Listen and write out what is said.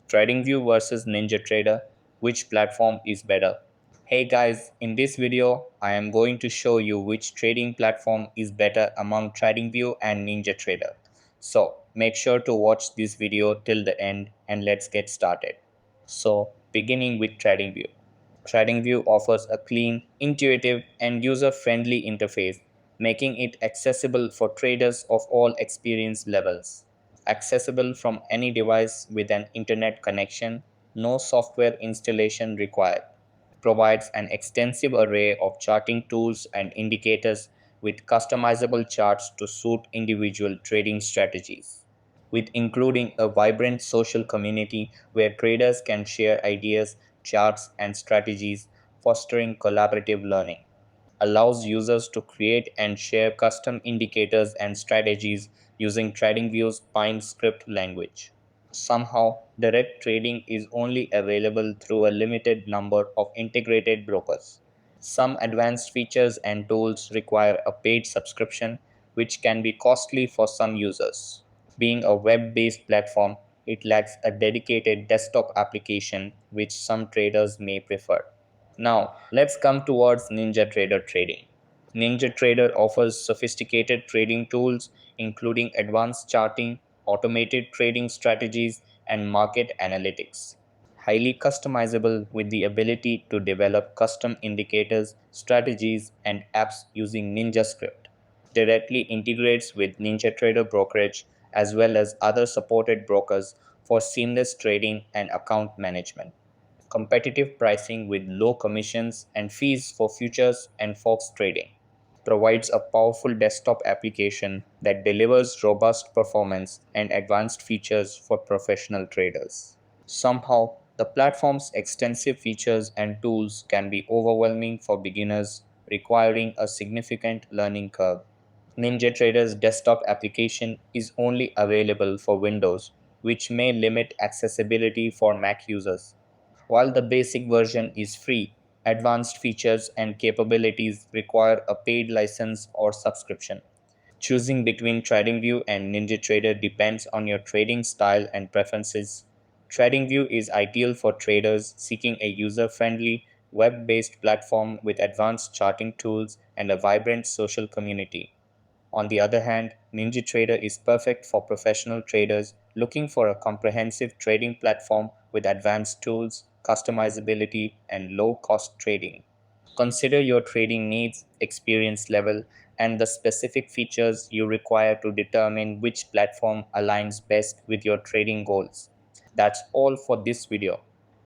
TradingView versus NinjaTrader, which platform is better? Hey guys, in this video, I am going to show you which trading platform is better among TradingView and NinjaTrader. So make sure to watch this video till the end and let's get started. So beginning with TradingView. TradingView offers a clean, intuitive, and user-friendly interface, making it accessible for traders of all experience levels. Accessible from any device with an internet connection, no software installation required. Provides an extensive array of charting tools and indicators with customizable charts to suit individual trading strategies, with including a vibrant social community where traders can share ideas, charts, and strategies, fostering collaborative learning. Allows users to create and share custom indicators and strategies using TradingView's Pine script language. Somehow, direct trading is only available through a limited number of integrated brokers. Some advanced features and tools require a paid subscription, which can be costly for some users. Being a web based platform, it lacks a dedicated desktop application, which some traders may prefer. Now, let's come towards NinjaTrader trading. NinjaTrader offers sophisticated trading tools, including advanced charting, automated trading strategies, and market analytics. Highly customizable with the ability to develop custom indicators, strategies, and apps using NinjaScript. Directly integrates with NinjaTrader brokerage as well as other supported brokers for seamless trading and account management. Competitive pricing with low commissions and fees for futures and forex trading. Provides a powerful desktop application that delivers robust performance and advanced features for professional traders. Somehow, the platform's extensive features and tools can be overwhelming for beginners, requiring a significant learning curve. NinjaTrader's desktop application is only available for Windows, which may limit accessibility for Mac users. While the basic version is free, advanced features and capabilities require a paid license or subscription. Choosing between TradingView and NinjaTrader depends on your trading style and preferences. TradingView is ideal for traders seeking a user-friendly, web-based platform with advanced charting tools and a vibrant social community. On the other hand, NinjaTrader is perfect for professional traders looking for a comprehensive trading platform with advanced tools, customizability, and low-cost trading. Consider your trading needs, experience level, and the specific features you require to determine which platform aligns best with your trading goals. That's all for this video.